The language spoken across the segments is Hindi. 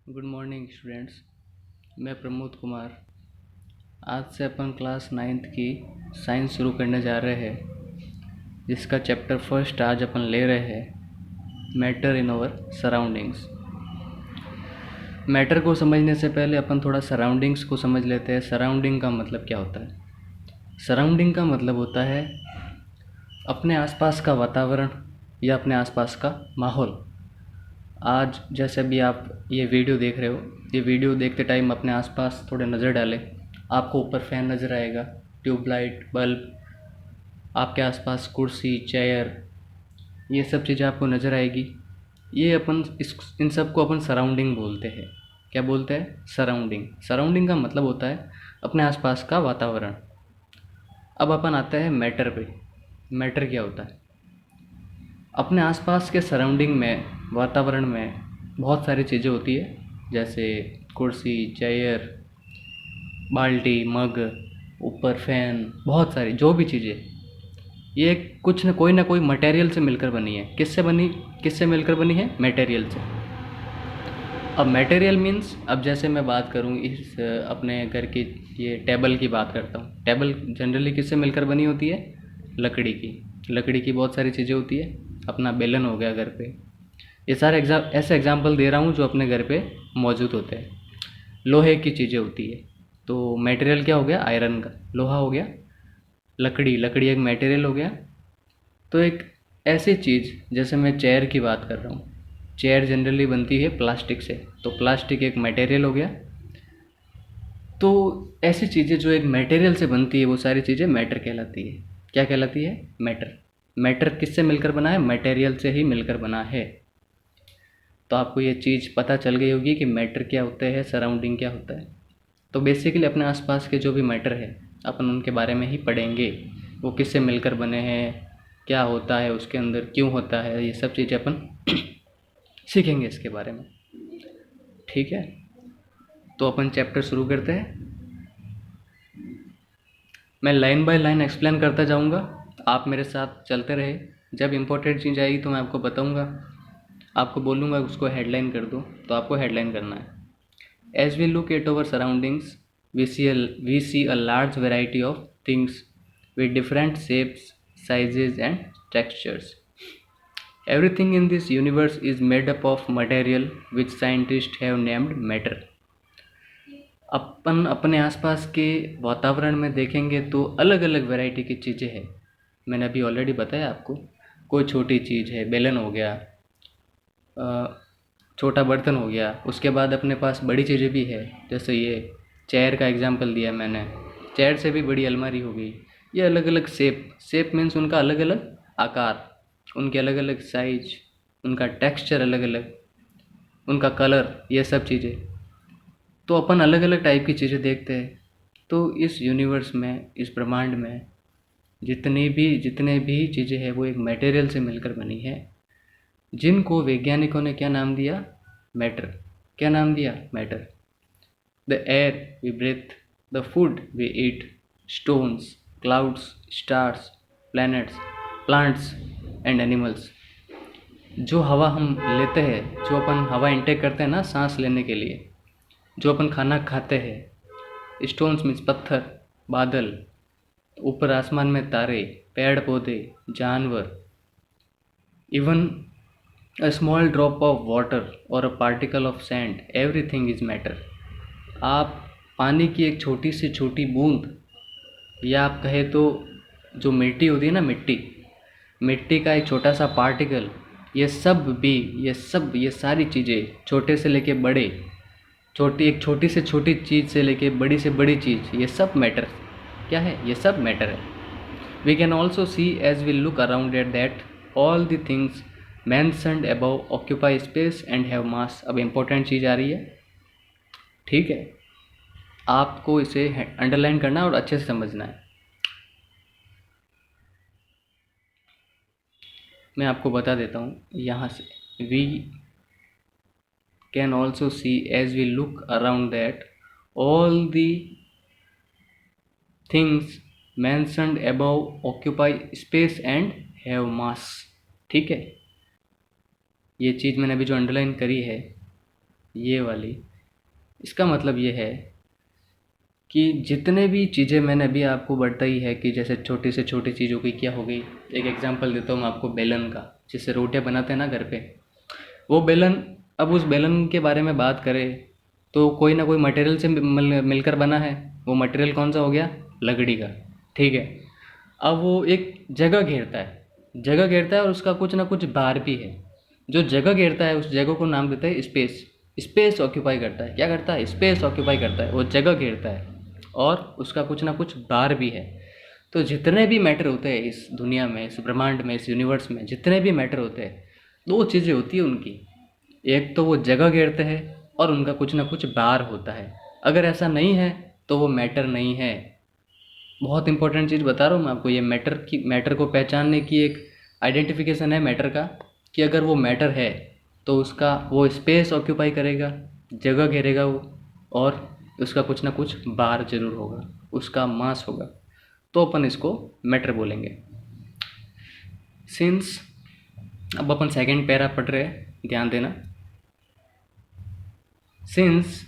Good morning students. मैं प्रमोद कुमार। आज से अपन क्लास 9th की साइंस शुरू करने जा रहे हैं, जिसका चैप्टर फर्स्ट आज अपन ले रहे हैं, matter in our surroundings. Matter को समझने से पहले अपन थोड़ा सराउंडिंग्स को समझ लेते हैं। सराउंडिंग का मतलब क्या होता है? सराउंडिंग का मतलब होता है अपने आसपास का वातावरण या अपने आसपास का माहौल। आज जैसे भी आप ये वीडियो देख रहे हो, ये वीडियो देखते टाइम अपने आसपास थोड़े नज़र डालें। आपको ऊपर फैन नज़र आएगा, ट्यूबलाइट, बल्ब, आपके आसपास कुर्सी, चेयर, ये सब चीज़ें आपको नज़र आएगी। ये अपन इन सब को अपन सराउंडिंग बोलते हैं। क्या बोलते हैं? सराउंडिंग। सराउंडिंग का मतलब होता है अपने आसपास का वातावरण। अब अपन आते हैं मैटर पे। मैटर क्या होता है? अपने आसपास के सराउंडिंग में, वातावरण में बहुत सारी चीज़ें होती है, जैसे कुर्सी, चेयर, बाल्टी, मग, ऊपर फैन, बहुत सारी जो भी चीज़ें, ये कुछ न कोई मटेरियल से मिलकर बनी है। किससे मिलकर बनी है? मटेरियल से। अब मटेरियल मीन्स, अब जैसे मैं बात करूँ इस अपने घर की, ये टेबल की बात करता हूँ। टेबल जनरली किससे मिलकर बनी होती है? लकड़ी की। लकड़ी की बहुत सारी चीज़ें होती है। अपना बेलन हो गया घर पे। ये सारे ऐसे एग्जाम्पल दे रहा हूँ जो अपने घर पे मौजूद होते हैं। लोहे की चीज़ें होती है, तो मटेरियल क्या हो गया? आयरन का। लोहा हो गया। लकड़ी एक मटेरियल हो गया। तो एक ऐसी चीज़, जैसे मैं चेयर की बात कर रहा हूँ, चेयर जनरली बनती है प्लास्टिक से, तो प्लास्टिक एक मटेरियल हो गया। तो ऐसी चीज़ें जो एक मटेरियल से बनती है, वो सारी चीज़ें मैटर कहलाती है। क्या कहलाती है? मैटर। मैटर किससे मिलकर बना है? मटेरियल से ही मिलकर बना है। तो आपको ये चीज़ पता चल गई होगी कि मैटर क्या होता है, सराउंडिंग क्या होता है। तो बेसिकली अपने आसपास के जो भी मैटर है, अपन उनके बारे में ही पढ़ेंगे। वो किससे मिलकर बने हैं, क्या होता है उसके अंदर, क्यों होता है, ये सब चीज़ें अपन सीखेंगे इसके बारे में। ठीक है, तो अपन चैप्टर शुरू करते हैं। मैं लाइन बाय लाइन एक्सप्लेन करता जाऊंगा, आप मेरे साथ चलते रहे। जब इम्पोर्टेंट चीज़ आएगी तो मैं आपको बताऊंगा, आपको बोलूँगा उसको हेडलाइन कर दो, तो आपको हेडलाइन करना है। As we look at our surroundings, we see a large variety of things with different shapes, sizes, and textures. Everything in this universe is made up of material which scientists have named matter. अपन अपने आसपास के वातावरण में देखेंगे तो अलग अलग वैरायटी की चीज़ें हैं। मैंने अभी ऑलरेडी बताया आपको। कोई छोटी चीज़ है, बेलन हो गया, छोटा बर्तन हो गया। उसके बाद अपने पास बड़ी चीज़ें भी है, जैसे ये चेयर का एग्जांपल दिया मैंने। चेयर से भी बड़ी अलमारी हो गई। ये अलग अलग शेप मीन्स उनका अलग अलग आकार, उनके अलग अलग साइज, उनका टेक्सचर अलग अलग, उनका कलर, ये सब चीज़ें। तो अपन अलग अलग टाइप की चीज़ें देखते हैं। तो इस यूनिवर्स में, इस ब्रह्मांड में जितने भी चीज़ें हैं, वो एक मटेरियल से मिलकर बनी है, जिनको वैज्ञानिकों ने क्या नाम दिया? मैटर। क्या नाम दिया? Matter. The air we breathe, the food we eat, stones, clouds, stars, planets, plants and animals. जो हवा हम लेते हैं, जो अपन हवा इंटेक करते हैं ना सांस लेने के लिए, जो अपन खाना खाते हैं, स्टोन्स मीन्स पत्थर, बादल, ऊपर आसमान में तारे, पेड़ पौधे, जानवर, even a small drop of water or a particle of sand, everything is matter. आप पानी की एक छोटी से छोटी बूंद, या आप कहे तो जो मिट्टी होती है ना, मिट्टी का एक छोटा सा पार्टिकल, ये सारी चीज़ें, छोटे से लेके बड़े, एक छोटी से छोटी चीज़ से लेके बड़ी से बड़ी चीज़, ये सब मैटर। क्या है? ये सब मैटर है। We can also see as we look around at that all the things mentioned above occupy space and have mass. अब इम्पोर्टेंट चीज़ आ रही है, ठीक है? आपको इसे अंडरलाइन करना है और अच्छे से समझना है। मैं आपको बता देता हूँ यहाँ से। We can also see as we look around that all the things mentioned above occupy space and have mass. ठीक है, ये चीज़ मैंने अभी जो अंडरलाइन करी है, ये वाली, इसका मतलब ये है कि जितने भी चीज़ें मैंने अभी आपको बताई है कि जैसे छोटी से छोटी चीज़ों की क्या हो गई। एक एग्जांपल देता हूँ मैं आपको बेलन का, जिससे रोटियां बनाते हैं ना घर पे, वो बेलन। अब उस बेलन के बारे में बात करें तो कोई ना कोई मटेरियल से मिलकर बना है। वो मटेरियल कौन सा हो गया? लकड़ी का। ठीक है। अब वो एक जगह घेरता है, जगह घेरता है और उसका कुछ ना कुछ भार भी है। जो जगह घेरता है उस जगह को नाम देते हैं स्पेस। स्पेस ऑक्यूपाई करता है। क्या करता है? स्पेस ऑक्यूपाई करता है, वो जगह घेरता है और उसका कुछ ना कुछ भार भी है। तो जितने भी मैटर होते हैं इस दुनिया में, इस ब्रह्मांड में, इस यूनिवर्स में जितने भी मैटर होते हैं, दो चीज़ें होती है उनकी। एक तो वो जगह घेरते हैं और उनका कुछ ना कुछ भार होता है। अगर ऐसा नहीं है तो वो मैटर नहीं है। बहुत इंपॉर्टेंट चीज़ बता रहा हूँ मैं आपको। ये मैटर को पहचानने की एक आइडेंटिफिकेशन है मैटर का, कि अगर वो मैटर है तो उसका वो स्पेस ऑक्यूपाई करेगा, जगह घेरेगा वो, और उसका कुछ ना कुछ भार जरूर होगा, उसका मास होगा, तो अपन इसको मैटर बोलेंगे। सिंस अब अपन सेकंड पैरा पढ़ रहे हैं, ध्यान देना। Since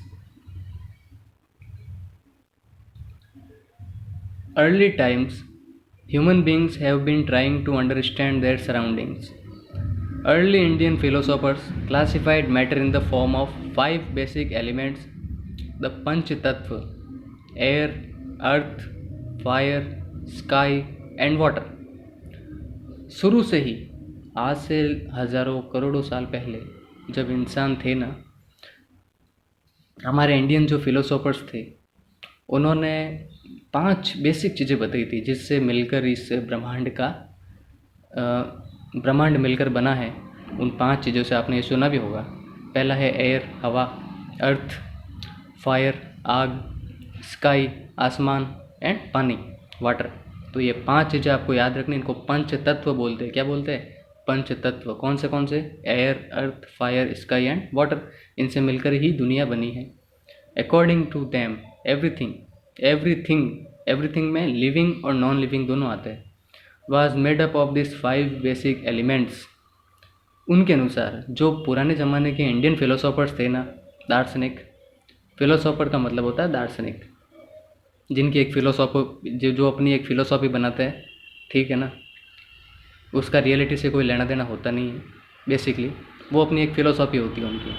early times, human beings have been trying to understand their surroundings. Early Indian philosophers classified matter in the form of five basic elements: the Panch Tattva, air, earth, fire, sky and water. शुरू से ही, आज से हजारों करोड़ों साल पहले जब इंसान थे ना, हमारे इंडियन जो फिलोसोफर्स थे, उन्होंने 5 बेसिक चीज़ें बताई थी जिससे मिलकर इस ब्रह्मांड मिलकर बना है। उन 5 चीज़ों से आपने ये सुना भी होगा। पहला है एयर, हवा, अर्थ, फायर, आग, स्काई, आसमान एंड पानी, वाटर। तो ये 5 चीज़ें आपको याद रखनी। इनको पंच तत्व बोलते हैं। क्या बोलते हैं? पंच तत्व। कौन से? Air, earth, fire, sky and water. इनसे मिलकर ही दुनिया बनी है। अकॉर्डिंग टू दैम एवरीथिंग में लिविंग और नॉन लिविंग दोनों आते हैं, was made up of this 5 basic elements. उनके अनुसार जो पुराने ज़माने के इंडियन फिलोसोफर्स थे ना, दार्शनिक, फिलोसोफर का मतलब होता है दार्शनिक, जिनकी एक फिलोसॉफी जो अपनी एक फ़िलोसॉफी बनाते हैं, ठीक है ना, उसका रियलिटी से कोई लेना देना होता नहीं है। बेसिकली वो अपनी एक फ़िलोसॉफी होती है उनकी।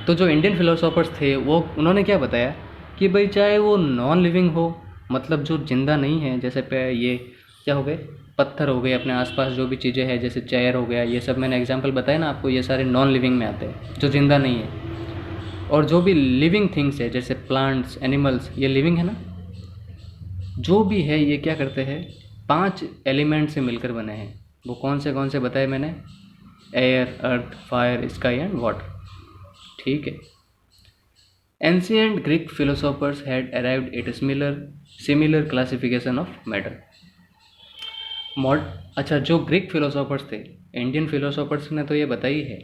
तो जो इंडियन फिलोसोफर्स थे वो उन्होंने क्या बताया कि भाई चाहे वो नॉन लिविंग हो, मतलब जो जिंदा नहीं है, जैसे पे ये क्या हो गए, पत्थर हो गए, अपने आसपास जो भी चीज़ें हैं जैसे चेयर हो गया, ये सब मैंने एग्जांपल बताया ना आपको, ये सारे नॉन लिविंग में आते हैं, जो जिंदा नहीं है। और जो भी लिविंग थिंग्स है जैसे प्लांट्स, एनिमल्स, ये लिविंग है ना, जो भी है ये क्या करते हैं, 5 एलिमेंट से मिलकर बने हैं। वो कौन से बताए मैंने? Air, earth, fire, sky and water. ठीक है। Ancient Greek philosophers had arrived at similar classification of matter. अच्छा, जो ग्रीक फिलोसोफर्स थे, इंडियन फिलोसोफर्स ने तो ये बताई है,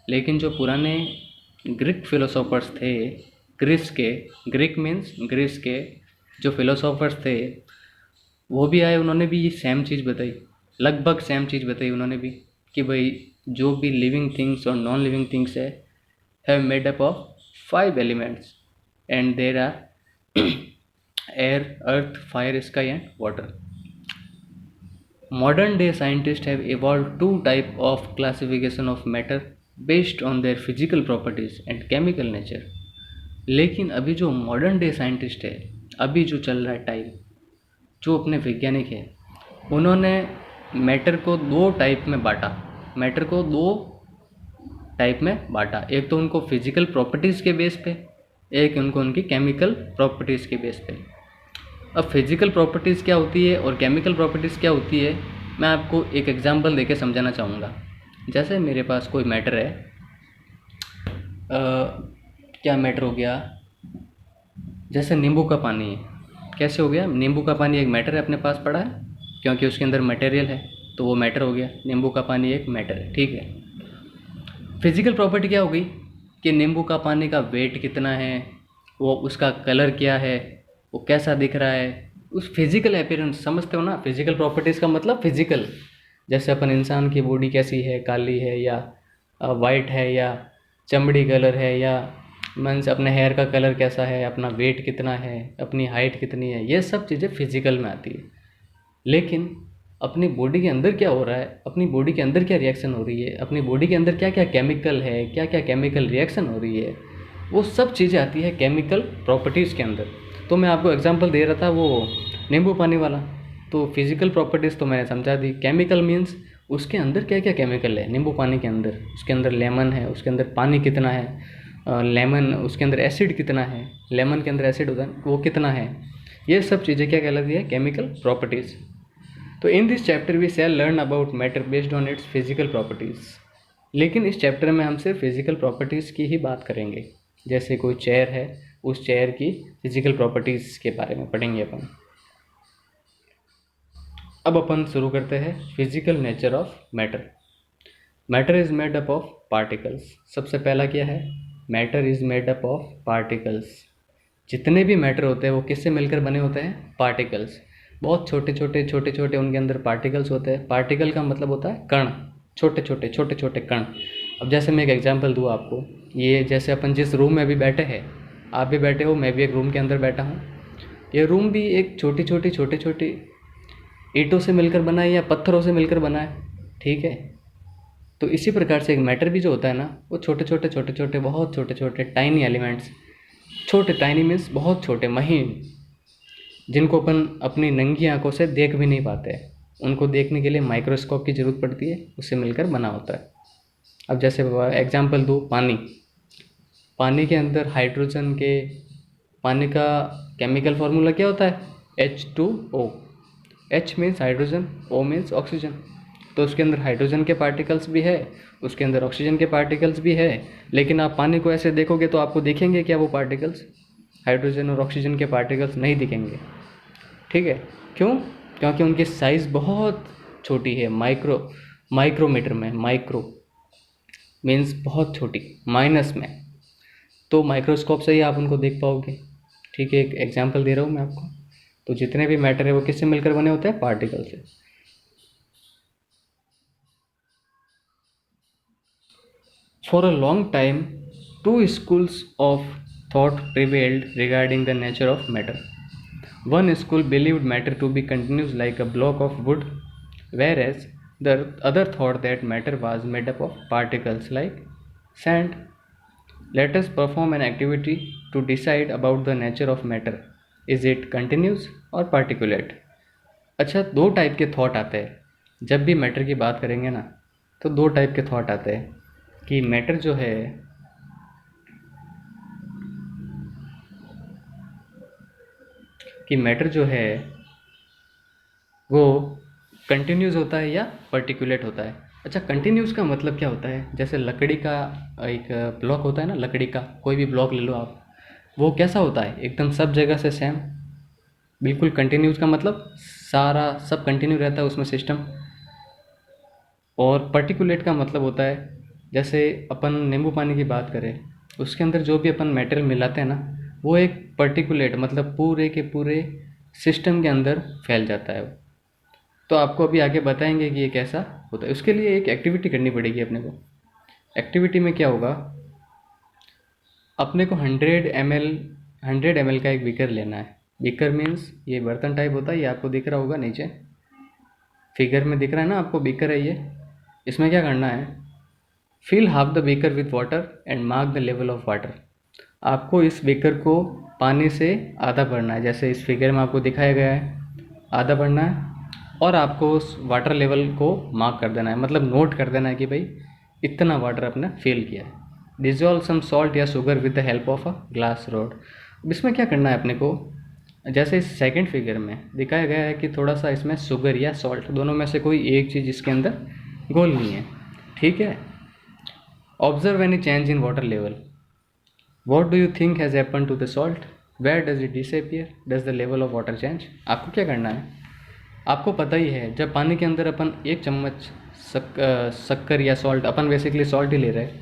लेकिन जो पुराने ग्रीक फिलोसोफर्स थे, ग्रीक मीन्स ग्रीस के जो फिलोसोफर्स थे, वो भी आए, उन्होंने भी ये सेम चीज़ बताई, लगभग सेम चीज़ बताई उन्होंने भी, कि भाई जो भी लिविंग थिंग्स और नॉन लिविंग थिंग्स है have made up of 5 elements, and there are air, earth, fire, sky and water. Modern day scientists have evolved 2 types of classification of matter based on their physical properties and chemical nature. लेकिन अभी जो मॉडर्न डे साइंटिस्ट है, अभी जो चल रहा है टाइम, जो अपने वैज्ञानिक है, उन्होंने मैटर को 2 टाइप में बांटा। मैटर को 2 टाइप में बांटा। एक तो उनको फिजिकल प्रॉपर्टीज़ के बेस पे, एक उनको उनकी केमिकल प्रॉपर्टीज़ के बेस पे। अब फिजिकल प्रॉपर्टीज़ क्या होती है और केमिकल प्रॉपर्टीज़ क्या होती है, मैं आपको एक एग्जांपल देके समझाना चाहूँगा। जैसे मेरे पास कोई मैटर है, क्या मैटर हो गया, जैसे नींबू का पानी है। कैसे हो गया? नींबू का पानी एक मैटर है, अपने पास पड़ा है, क्योंकि उसके अंदर मटेरियल है, तो वो मैटर हो गया। नींबू का पानी एक मैटर है, ठीक है। फिजिकल प्रॉपर्टी क्या हो गई कि नींबू का पानी का वेट कितना है, वो उसका कलर क्या है, वो कैसा दिख रहा है, उस फिजिकल अपीयरेंस, समझते हो ना? फिजिकल प्रॉपर्टीज़ का मतलब फिजिकल, जैसे अपन इंसान की बॉडी कैसी है, काली है या वाइट है या चमड़ी कलर है या मीन्स अपने हेयर का कलर कैसा है, अपना वेट कितना है, अपनी हाइट कितनी है, ये सब चीज़ें फिजिकल में आती है। लेकिन अपनी बॉडी के अंदर क्या हो रहा है, अपनी बॉडी के अंदर क्या रिएक्शन हो रही है, अपनी बॉडी के अंदर क्या क्या केमिकल है, क्या क्या केमिकल रिएक्शन हो रही है, वो सब चीज़ें आती है केमिकल प्रॉपर्टीज़ के अंदर। तो मैं आपको एग्जांपल दे रहा था वो नींबू पानी वाला। तो फिजिकल प्रॉपर्टीज़ तो मैंने समझा दी, केमिकल मीन्स उसके अंदर क्या क्या केमिकल है। नींबू पानी के अंदर, उसके अंदर लेमन है, उसके अंदर पानी कितना है, लेमन उसके अंदर एसिड कितना है, लेमन के अंदर एसिड होता है वो कितना है, ये सब चीज़ें क्या कहलाती है, केमिकल प्रॉपर्टीज़। तो in this chapter we shall learn about matter based on its physical properties. लेकिन इस चैप्टर में हम सिर्फ फिजिकल प्रॉपर्टीज़ की ही बात करेंगे। जैसे कोई चेयर है, उस चेयर की फिजिकल प्रॉपर्टीज़ के बारे में पढ़ेंगे अपन। अब अपन शुरू करते हैं physical nature of matter. Matter is made up of particles. सबसे पहला क्या है, matter is made up of particles. जितने भी मैटर होते हैं वो किससे मिलकर बने होते हैं, पार्टिकल्स। बहुत छोटे छोटे उनके अंदर पार्टिकल्स होते हैं। पार्टिकल का मतलब होता है कण, छोटे छोटे कण। अब जैसे मैं एक एग्जांपल दूँ आपको, ये जैसे अपन जिस रूम में अभी बैठे हैं, आप भी बैठे हो, मैं भी एक रूम के अंदर बैठा हूँ। ये रूम भी एक छोटी छोटी ईंटों से मिलकर बना है या पत्थरों से मिलकर बना है, ठीक है। तो इसी प्रकार से एक मैटर भी जो होता है ना, वो छोटे छोटे बहुत छोटे छोटे टाइनी एलिमेंट्स, छोटे टाइनी मीन्स बहुत छोटे, महीन, जिनको अपन अपनी नंगी आंखों से देख भी नहीं पाते, उनको देखने के लिए माइक्रोस्कोप की ज़रूरत पड़ती है, उससे मिलकर बना होता है। अब जैसे एग्जांपल दूँ, पानी। पानी के अंदर हाइड्रोजन के, पानी का केमिकल फार्मूला क्या होता है, H2O। H means hydrogen, O means oxygen. तो उसके अंदर हाइड्रोजन के पार्टिकल्स भी है, उसके अंदर ऑक्सीजन के पार्टिकल्स भी है। लेकिन आप पानी को ऐसे देखोगे तो आपको दिखेंगे क्या वो पार्टिकल्स, हाइड्रोजन और ऑक्सीजन के पार्टिकल्स नहीं दिखेंगे, ठीक है। क्यों, क्योंकि उनकी साइज़ बहुत छोटी है, माइक्रोमीटर में, माइक्रो मीन्स बहुत छोटी, माइनस में। तो माइक्रोस्कोप से ही आप उनको देख पाओगे, ठीक है। एक एग्जांपल दे रहा हूँ मैं आपको। तो जितने भी मैटर है वो किससे मिलकर बने होते हैं, पार्टिकल से। For a long time two schools of thought prevailed regarding the nature of matter. One school believed matter to be continuous like a block of wood, whereas the other thought that matter was made up of particles like sand. Let us perform an activity to decide about the nature of matter. Is it continuous or particulate? अच्छा, दो टाइप के थॉट आते हैं जब भी मैटर की बात करेंगे ना। तो दो टाइप के थॉट आते हैं कि मैटर जो है, वो कंटिन्यूस होता है या पर्टिकुलेट होता है। अच्छा, कंटिन्यूस का मतलब क्या होता है, जैसे लकड़ी का एक ब्लॉक होता है ना, लकड़ी का कोई भी ब्लॉक ले लो आप, वो कैसा होता है, एकदम सब जगह से सेम, बिल्कुल कंटिन्यूस का मतलब सारा सब कंटिन्यू रहता है उसमें सिस्टम। और पर्टिकुलेट का मतलब होता है, जैसे अपन नींबू पानी की बात करें, उसके अंदर जो भी अपन मटेरियल मिलाते हैं ना, वो एक पर्टिकुलेट मतलब पूरे के पूरे सिस्टम के अंदर फैल जाता है वो। तो आपको अभी आगे बताएंगे कि ये कैसा होता है। उसके लिए एक एक्टिविटी करनी पड़ेगी अपने को। एक्टिविटी में क्या होगा, अपने को 100 ml का एक बीकर लेना है। बीकर मीन्स ये बर्तन टाइप होता है, ये आपको दिख रहा होगा नीचे फिगर में दिख रहा है ना आपको, बीकर है ये। इसमें क्या करना है, fill half the beaker with water and mark the level of water. आपको इस बीकर को पानी से आधा भरना है, जैसे इस फिगर में आपको दिखाया गया है, आधा भरना है। और आपको उस वाटर लेवल को मार्क कर देना है, मतलब नोट कर देना है कि भाई इतना वाटर आपने फिल किया है। डिजॉल्व सम सॉल्ट या sugar with the help of a glass rod. इसमें क्या करना है अपने को, जैसे इस सेकंड फिगर में दिखाया गया है कि थोड़ा सा इसमें शुगर या सॉल्ट, दोनों में से कोई एक चीज़ इसके अंदर घोलनी है, ठीक है। Observe any change in water level. What do you think has happen to the salt, where does it disappear, does the level of water change. आपको क्या करना है, आपको पता ही है जब पानी के अंदर अपन 1 चम्मच शक्कर या सॉल्ट, अपन बेसिकली सॉल्ट ही ले रहे हैं,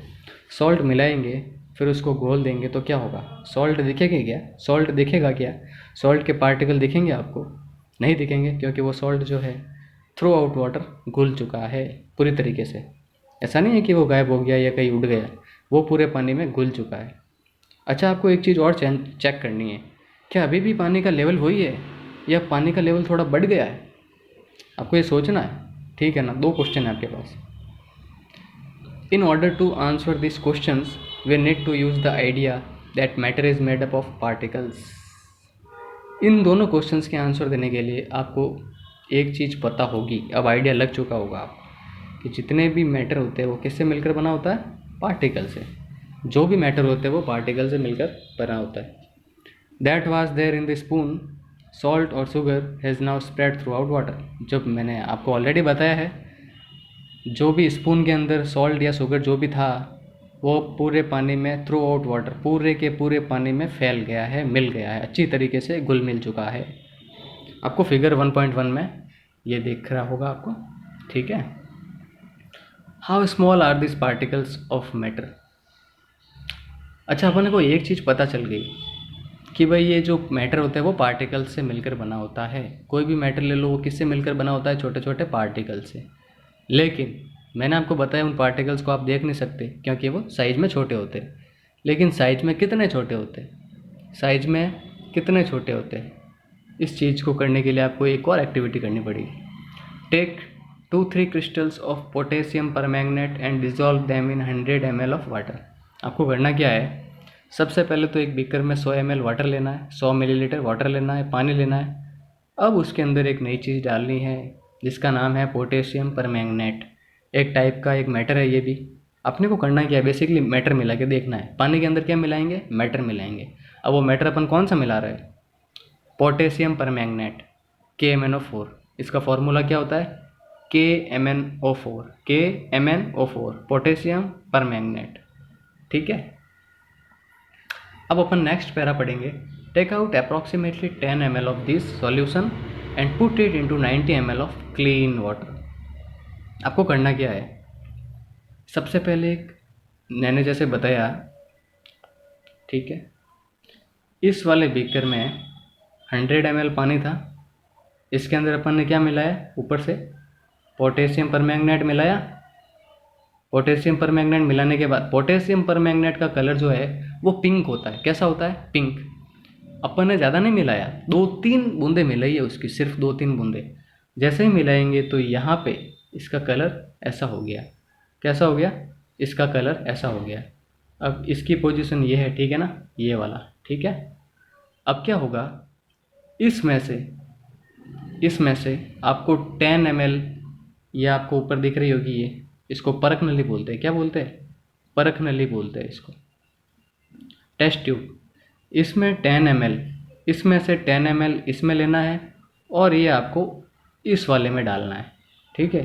सॉल्ट मिलाएंगे, फिर उसको घोल देंगे तो क्या होगा, सॉल्ट दिखेगा क्या, सॉल्ट दिखेगा क्या, सॉल्ट के पार्टिकल दिखेंगे आपको, नहीं दिखेंगे, क्योंकि वो सॉल्ट जो है थ्रू आउट वाटर घुल चुका है पूरी तरीके से। ऐसा नहीं है कि वो गायब हो गया या कहीं उड़ गया, वो पूरे पानी में घुल चुका है। अच्छा, आपको एक चीज़ और चेक करनी है, क्या अभी भी पानी का लेवल वही है या पानी का लेवल थोड़ा बढ़ गया है? आपको ये सोचना है, ठीक है ना। 2 क्वेश्चन है आपके पास। In order to answer this questions we need to use the idea that matter is made up of particles. इन दोनों क्वेश्चंस के आंसर देने के लिए आपको एक चीज़ पता होगी, अब आइडिया लग चुका होगा आपको, कि जितने भी मैटर होते हैं वो किससे मिलकर बना होता है? पार्टिकल से। जो भी मैटर होते हैं वो पार्टिकल से मिलकर बना होता है। That was there in the spoon, salt और sugar has now spread throughout water. जब मैंने आपको ऑलरेडी बताया है, जो भी स्पून के अंदर सॉल्ट या शुगर जो भी था वो पूरे पानी में थ्रू आउट वाटर, पूरे के पूरे पानी में फैल गया है, मिल गया है, अच्छी तरीके से घुल मिल चुका है। आपको फिगर 1.1 में ये दिख रहा होगा आपको, ठीक है। How small are this particles of matter. अच्छा, अपन को एक चीज़ पता चल गई कि भाई ये जो मैटर होता है वो पार्टिकल से मिलकर बना होता है। कोई भी मैटर ले लो, वो किससे मिलकर बना होता है? छोटे छोटे पार्टिकल से। लेकिन मैंने आपको बताया उन पार्टिकल्स को आप देख नहीं सकते क्योंकि वो साइज़ में छोटे होते हैं। लेकिन साइज़ में कितने छोटे होते हैं? साइज़ में कितने छोटे होते हैं? इस चीज़ को करने के लिए आपको एक और एक्टिविटी करनी पड़ेगी। Take 2-3 crystals of potassium permanganate and dissolve them in 100 ml of water. आपको करना क्या है? सबसे पहले तो एक बीकर में 100 ml वाटर लेना है, 100 मिलीलीटर वाटर लेना है, पानी लेना है। अब उसके अंदर एक नई चीज़ डालनी है जिसका नाम है पोटेशियम परमैंगनेट। एक टाइप का एक मैटर है ये भी। अपने को करना क्या है? बेसिकली मैटर मिला के देखना है। पानी के अंदर क्या मिलाएंगे? मैटर मिलाएंगे। अब वो मैटर अपन कौन सा मिला रहे हैं? Potassium permanganate, KMnO4। इसका फॉर्मूला क्या होता है? KMnO4, KMnO4, पोटेशियम परमैंगनेट, ठीक है। अब अपन नेक्स्ट पैरा पढ़ेंगे। Take out approximately 10 ml of this solution and put it into 90 ml of clean water. आपको करना क्या है? सबसे पहले मैंने जैसे बताया, ठीक है, इस वाले बीकर में 100 ml पानी था। इसके अंदर अपन ने क्या मिलाया? ऊपर से पोटेशियम परमैंगनेट मिलाया। पोटेशियम परमैंगनेट मिलाने के बाद पोटेशियम परमैंगनेट का कलर जो है वो पिंक होता है। कैसा होता है? पिंक। अपन ने ज़्यादा नहीं मिलाया, 2-3 बूंदे मिलाई है उसकी, सिर्फ 2-3 बूंदे। जैसे ही मिलाएंगे तो यहाँ पे इसका कलर ऐसा हो गया। कैसा हो गया? इसका कलर ऐसा हो गया। अब इसकी पोजीशन ये है, ठीक है ना, ये वाला, ठीक है। अब क्या होगा? इसमें से आपको 10 ml, ये आपको ऊपर दिख रही होगी, ये इसको परख नली बोलते हैं। क्या बोलते हैं? परख नली बोलते हैं इसको, टेस्ट ट्यूब। इसमें 10 ml, इसमें से 10 ml इसमें लेना है और ये आपको इस वाले में डालना है, ठीक है।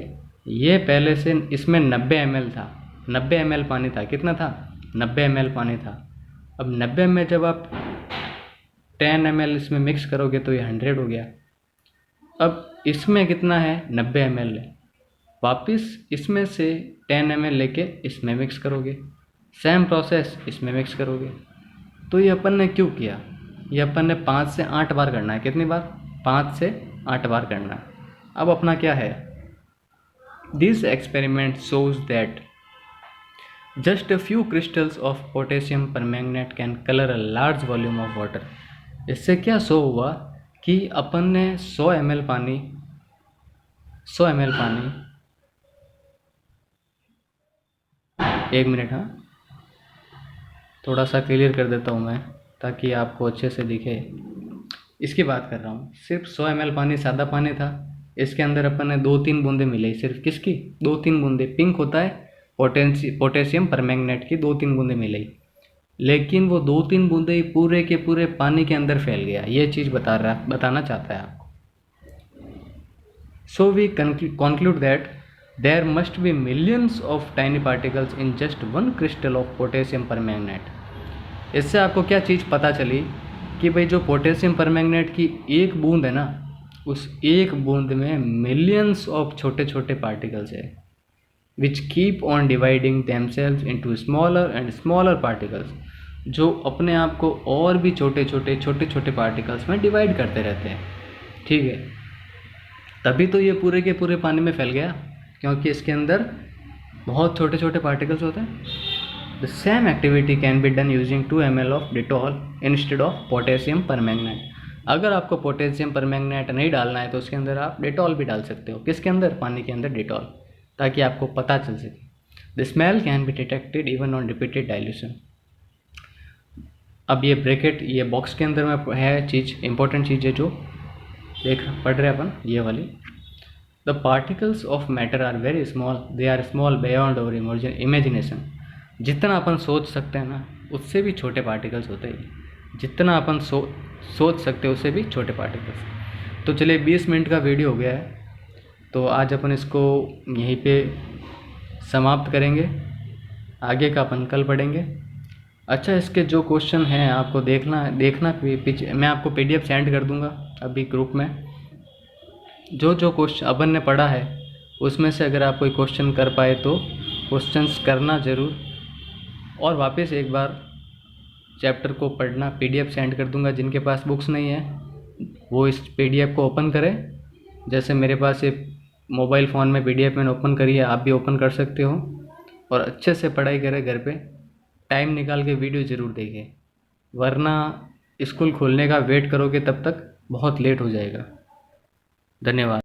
ये पहले से इसमें 90 ml था, 90 ml पानी था। कितना था? 90 ml पानी था। अब 90 में जब आप 10 ml इसमें मिक्स करोगे तो ये 100 हो गया। अब इसमें कितना है? 90 ml है। वापस इसमें से 10 ml लेके इसमें मिक्स करोगे, सेम प्रोसेस इसमें मिक्स करोगे। तो ये अपन ने क्यों किया? ये अपन ने 5 से 8 बार करना है। कितनी बार? 5 से 8 बार करना है। अब अपना क्या है? This experiment shows that just a few crystals of potassium permanganate can colour a large volume of water. इससे क्या शो हुआ कि अपन ने 100 ml पानी 1 मिनट, हाँ, थोड़ा सा क्लियर कर देता हूँ मैं ताकि आपको अच्छे से दिखे। इसकी बात कर रहा हूँ, सिर्फ 100 ml पानी सादा पानी था। इसके अंदर अपन ने 2-3 बूंदे मिलाई, सिर्फ किसकी? 2-3 बूंदे। पिंक होता है पोटेशियम परमैंगनेट की, 2-3 बूंदे मिलाई। लेकिन वो 2-3 बूंदे ही पूरे के पूरे पानी के अंदर फैल गया। ये चीज़ बताना चाहता है आपको। So we conclude that there must be millions of tiny particles in just one crystal of potassium permanganate। इससे आपको क्या चीज़ पता चली कि भाई जो पोटेशियम परमैंगनेट की एक बूंद है ना, उस एक बूंद में मिलियंस ऑफ छोटे छोटे पार्टिकल्स है, which keep on dividing themselves into smaller and smaller particles, जो अपने आप को और भी छोटे छोटे पार्टिकल्स में डिवाइड करते रहते हैं, ठीक है। तभी तो ये पूरे के पूरे पानी में फैल गया, क्योंकि इसके अंदर बहुत छोटे छोटे पार्टिकल्स होते हैं। The same activity can be done using 2 ml of Dettol instead of potassium permanganate. अगर आपको पोटेशियम परमैंगनेट नहीं डालना है तो उसके अंदर आप डिटॉल भी डाल सकते हो। किसके अंदर? पानी के अंदर डिटॉल, ताकि आपको पता चल सके। The smell can be detected even on repeated dilution. अब ये ब्रैकेट, ये बॉक्स के अंदर में है चीज़, इंपॉर्टेंट चीज़ है जो पढ़ रहे अपन, ये वाली। The particles of matter are very small, they are small beyond our imagination. जितना अपन सोच सकते हैं ना, उससे भी छोटे पार्टिकल्स होते हैं। जितना अपन सोच सकते हैं उससे भी छोटे पार्टिकल्स। तो चलिए 20 मिनट का वीडियो हो गया है, तो आज अपन इसको यहीं पे समाप्त करेंगे। आगे का अपन कल पढ़ेंगे। अच्छा, इसके जो क्वेश्चन हैं आपको देखना पीछे मैं आपको PDF सेंड कर दूंगा अभी ग्रुप में। जो जो क्वेश्चन अपन ने पढ़ा है उसमें से अगर आप कोई क्वेश्चन कर पाए तो क्वेश्चंस करना ज़रूर, और वापस एक बार चैप्टर को पढ़ना। PDF सेंड कर दूंगा। जिनके पास बुक्स नहीं है वो इस PDF को ओपन करें। जैसे मेरे पास ये मोबाइल फ़ोन में PDF मैंने ओपन करी है, आप भी ओपन कर सकते हो, और अच्छे से पढ़ाई करें। घर पे टाइम निकाल के वीडियो ज़रूर देखें, वरना स्कूल खोलने का वेट करोगे तब तक बहुत लेट हो जाएगा। धन्यवाद।